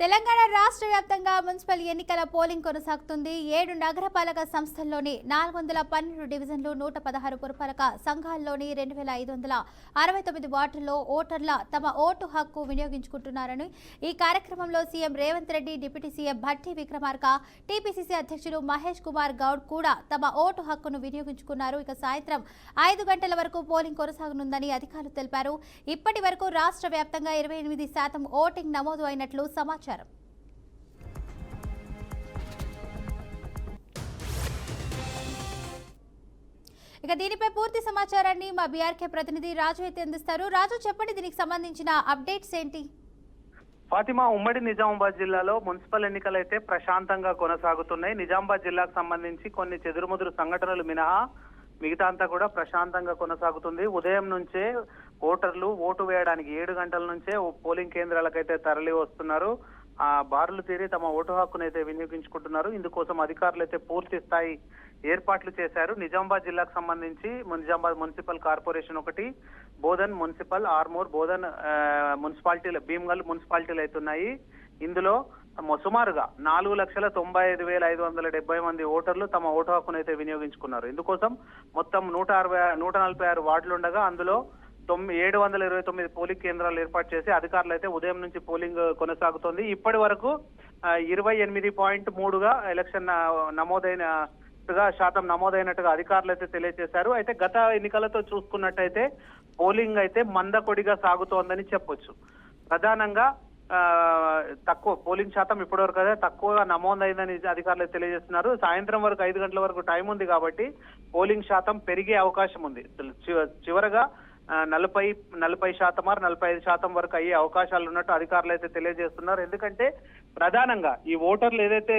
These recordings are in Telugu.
తెలంగాణ రాష్ట్ర వ్యాప్తంగా మున్సిపల్ ఎన్నికల పోలింగ్ కొనసాగుతుంది. 7 నగరపాలక సంస్థల్లోని 412 డివిజన్లు, 116 పురపాలక సంఘాల్లోని 2569 వార్డుల్లో ఓటర్ల తమ ఓటు హక్కు వినియోగించుకుంటున్నారని ఈ కార్యక్రమంలో CM Revanth Reddy, deputy CM Bhatti Vikramarka, TPCC అధ్యక్షులు మహేష్ కుమార్ గౌడ్ కూడా తమ ఓటు హక్కును వినియోగించుకున్నారు. ఇక సాయంత్రం 5 గంటల వరకు పోలింగ్ కొనసాగనుందని అధికారులు తెలిపారు. ఇప్పటి వరకు రాష్ట్ర వ్యాప్తంగా 28% ఓటింగ్ నమోదు అయినట్లు సమాచారం. ఇక దీనిపై పూర్తి సమాచారాన్ని మా బీఆర్కే ప్రతినిధి రాజు అయితే అందిస్తారు. రాజు, చెప్పండి, దీనికి సంబంధించిన అప్డేట్స్ ఏంటి? ఫాతిమా, ఉమ్మడి నిజామాబాద్ జిల్లాలో మున్సిపల్ ఎన్నికలైతే ప్రశాంతంగా కొనసాగుతున్నాయి. నిజామాబాద్ జిల్లాకు సంబంధించి కొన్ని చెదురుముదురు సంఘటనలు మినహా మిగతా అంతా కూడా ప్రశాంతంగా కొనసాగుతుంది. ఉదయం నుంచే ఓటర్లు ఓటు వేయడానికి 7 గంటల నుంచే పోలింగ్ కేంద్రాలకైతే తరలి వస్తున్నారు. బారులు తీరి తమ ఓటు హక్కును అయితే వినియోగించుకుంటున్నారు. ఇందుకోసం అధికారులు అయితే పూర్తి స్థాయి ఏర్పాట్లు చేశారు. నిజామాబాద్ జిల్లాకు సంబంధించి నిజామాబాద్ మున్సిపల్ కార్పొరేషన్ ఒకటి, బోధన్ మున్సిపల్, ఆర్మూర్, బోధన్ మున్సిపాలిటీలు, భీమ్గల్ మున్సిపాలిటీలు అవుతున్నాయి. ఇందులో సుమారుగా 4,95,570 మంది ఓటర్లు తమ ఓటు హక్కును అయితే వినియోగించుకున్నారు. ఇందుకోసం మొత్తం 146 వార్డులు ఉండగా అందులో 729 పోలింగ్ కేంద్రాలు ఏర్పాటు చేసి అధికారులు అయితే ఉదయం నుంచి పోలింగ్ కొనసాగుతోంది. ఇప్పటి వరకు 28.3గా ఎలక్షన్ శాతం నమోదైనట్టుగా అధికారులు అయితే తెలియజేశారు. అయితే గత ఎన్నికలతో చూసుకున్నట్టయితే పోలింగ్ అయితే మందకొడిగా సాగుతోందని చెప్పొచ్చు. ప్రధానంగా తక్కువ పోలింగ్ శాతం ఇప్పటివరకు అయితే తక్కువగా నమోదైందని అధికారులు తెలియజేస్తున్నారు. సాయంత్రం వరకు 5 గంటల వరకు టైం ఉంది కాబట్టి పోలింగ్ శాతం పెరిగే అవకాశం ఉంది. చివరగా 40% 45% వరకు అయ్యే అవకాశాలు ఉన్నట్టు అధికారులు అయితే తెలియజేస్తున్నారు. ఎందుకంటే ప్రధానంగా ఈ ఓటర్లు ఏదైతే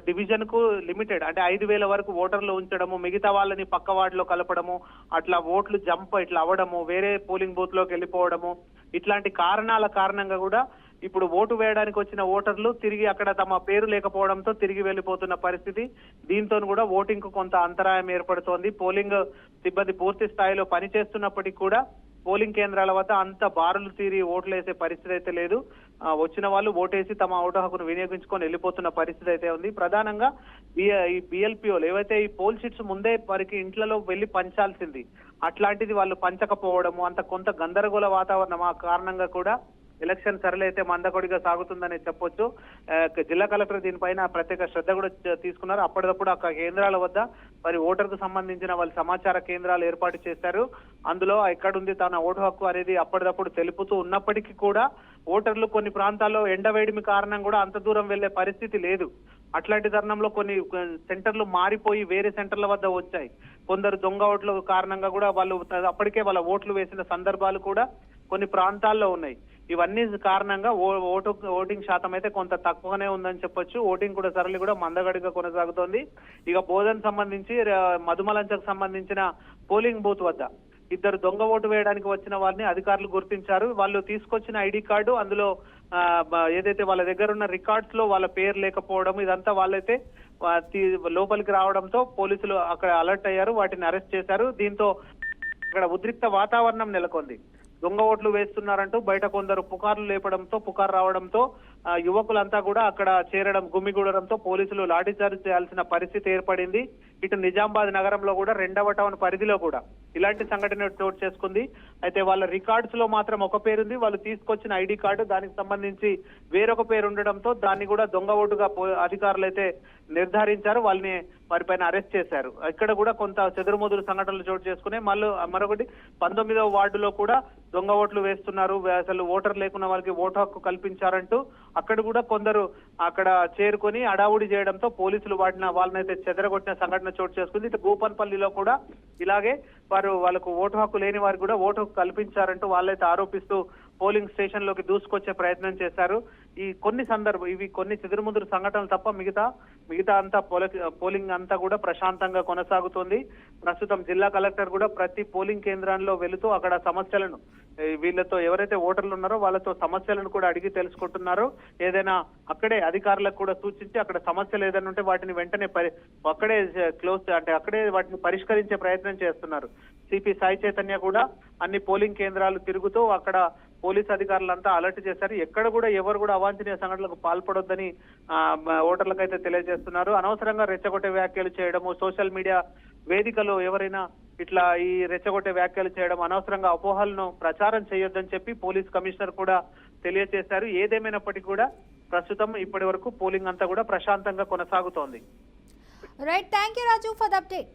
డివిజన్ కు లిమిటెడ్ అంటే 5,000 వరకు ఓటర్లు ఉంచడము, మిగతా వాళ్ళని పక్క వార్డులో కలపడము, అట్లా ఓట్లు ఇట్లా అవ్వడము, వేరే పోలింగ్ బూత్ లోకి వెళ్ళిపోవడము, ఇట్లాంటి కారణంగా కూడా ఇప్పుడు ఓటు వేయడానికి వచ్చిన ఓటర్లు తిరిగి అక్కడ తమ పేరు లేకపోవడంతో తిరిగి వెళ్లిపోతున్న పరిస్థితి. దీంతో కూడా ఓటింగ్ కు కొంత అంతరాయం ఏర్పడుతోంది. పోలింగ్ సిబ్బంది పూర్తి స్థాయిలో పనిచేస్తున్నప్పటికీ కూడా పోలింగ్ కేంద్రాల వద్ద అంత బారులు తీరి ఓట్లు వేసే పరిస్థితి అయితే లేదు. వచ్చిన వాళ్ళు ఓటేసి తమ ఓటు హక్కును వినియోగించుకొని వెళ్ళిపోతున్న పరిస్థితి అయితే ఉంది. ప్రధానంగా ఈ బిఎల్పిఓలు ఏవైతే ఈ పోల్ షీట్స్ ముందే వారికి ఇంట్లలో వెళ్లి పంచాల్సింది, అట్లాంటిది వాళ్ళు పంచకపోవడము, అంత కొంత గందరగోళ వాతావరణం కారణంగా కూడా ఎలక్షన్ సరళైతే మందకొడిగా సాగుతుందని చెప్పొచ్చు. జిల్లా కలెక్టర్ దీనిపైన ప్రత్యేక శ్రద్ధ కూడా తీసుకున్నారు. అప్పటికప్పుడు ఆ కేంద్రాల వద్ద మరి ఓటర్కు సంబంధించిన వాళ్ళు సమాచార కేంద్రాలు ఏర్పాటు చేశారు. అందులో ఎక్కడుంది తన ఓటు హక్కు అనేది అప్పటికప్పుడు తెలుపుతూ ఉన్నప్పటికీ కూడా ఓటర్లు కొన్ని ప్రాంతాల్లో ఎండవేడిమి కారణం కూడా అంత దూరం వెళ్లే పరిస్థితి లేదు. అట్లాంటి తరుణంలో కొన్ని సెంటర్లు మారిపోయి వేరే సెంటర్ల వద్ద వచ్చాయి. కొందరు దొంగ ఓట్ల కారణంగా కూడా వాళ్ళు అప్పటికే వాళ్ళ ఓట్లు వేసిన సందర్భాలు కూడా కొన్ని ప్రాంతాల్లో ఉన్నాయి. ఇవన్నీ కారణంగా ఓటింగ్ శాతం అయితే కొంత తక్కువనే ఉందని చెప్పొచ్చు. ఓటింగ్ కూడా సరళి కూడా మందగడిగా కొనసాగుతోంది. ఇక బోధన్ సంబంధించి మధుమలంచకు సంబంధించిన పోలింగ్ బూత్ వద్ద 2 దొంగ ఓటు వేయడానికి వచ్చిన వారిని అధికారులు గుర్తించారు. వాళ్ళు తీసుకొచ్చిన ఐడి కార్డు, అందులో ఏదైతే వాళ్ళ దగ్గర ఉన్న రికార్డ్స్ లో వాళ్ళ పేరు లేకపోవడం, ఇదంతా వాళ్ళైతే లోపలికి రావడంతో పోలీసులు అక్కడ అలర్ట్ అయ్యారు, వాటిని అరెస్ట్ చేశారు. దీంతో అక్కడ ఉద్రిక్త వాతావరణం నెలకొంది. దొంగ ఓట్లు వేస్తున్నారంటూ బయట కొందరు పుకారు రావడంతో యువకులంతా కూడా అక్కడ గుమిగూడడంతో పోలీసులు లాఠీచార్జ్ చేయాల్సిన పరిస్థితి ఏర్పడింది. ఇటు నిజామాబాద్ నగరంలో కూడా 2వ టౌన్ పరిధిలో కూడా ఇలాంటి సంఘటన చోటు చేసుకుంది. అయితే వాళ్ళ రికార్డ్స్ లో మాత్రం ఒక పేరుంది, వాళ్ళు తీసుకొచ్చిన ఐడి కార్డు దానికి సంబంధించి వేరొక పేరు ఉండడంతో దాన్ని కూడా దొంగ ఓటుగా అధికారులు అయితే నిర్ధారించారు. వారిపైన అరెస్ట్ చేశారు. ఇక్కడ కూడా కొంత చెదురుమదురు సంఘటనలు చోటు చేసుకుని మరొకటి 19వ వార్డులో కూడా దొంగ ఓట్లు వేస్తున్నారు, అసలు ఓటర్ లేకున్న వాళ్ళకి ఓటు హక్కు కల్పించారంటూ అక్కడ కూడా కొందరు అక్కడ చేరుకొని అడావుడి చేయడంతో పోలీసులు వాళ్ళనైతే చెదరగొట్టిన సంఘటన చోటు చేసుకుంది. ఇటు భూపన్పల్లిలో కూడా ఇలాగే వాళ్ళకు ఓటు హక్కు లేని వారికి కూడా ఓటు హక్కు కల్పించారంటూ వాళ్ళైతే ఆరోపిస్తూ పోలింగ్ స్టేషన్ లోకి దూసుకొచ్చే ప్రయత్నం చేశారు. ఇవి కొన్ని చెదురుముదురు సంఘటనలు తప్ప మిగతా అంతా పోలింగ్ అంతా కూడా ప్రశాంతంగా కొనసాగుతోంది. ప్రస్తుతం జిల్లా కలెక్టర్ కూడా ప్రతి పోలింగ్ కేంద్రాల్లో వెళుతూ అక్కడ సమస్యలను వీళ్ళతో ఎవరైతే ఓటర్లు ఉన్నారో వాళ్ళతో సమస్యలను కూడా అడిగి తెలుసుకుంటున్నారు. ఏదైనా అక్కడే అధికారులకు కూడా సూచించి అక్కడ సమస్యలు ఏదైనా ఉంటే వాటిని వెంటనే అక్కడే వాటిని పరిష్కరించే ప్రయత్నం చేస్తున్నారు. సిపి సాయి చైతన్య కూడా అన్ని పోలింగ్ కేంద్రాలు తిరుగుతూ అక్కడ పోలీస్ అధికారులంతా అలర్ట్ చేశారు. ఎక్కడ కూడా ఎవరు కూడా అవాంఛనీయ సంఘటనలకు పాల్పడొద్దని ఓటర్లకు అయితే తెలియజేస్తున్నారు. అనవసరంగా రెచ్చగొట్టే వ్యాఖ్యలు చేయడము, సోషల్ మీడియా వేదికలో ఎవరైనా ఇట్లా ఈ రెచ్చగొట్టే వ్యాఖ్యలు చేయడం, అనవసరంగా అపోహలను ప్రచారం చేయొద్దని చెప్పి పోలీస్ కమిషనర్ కూడా తెలియజేశారు. ఏదేమైనప్పటికీ కూడా ప్రస్తుతం ఇప్పటి వరకు పోలింగ్ అంతా కూడా ప్రశాంతంగా కొనసాగుతోంది. Right, thank you Raju for the update.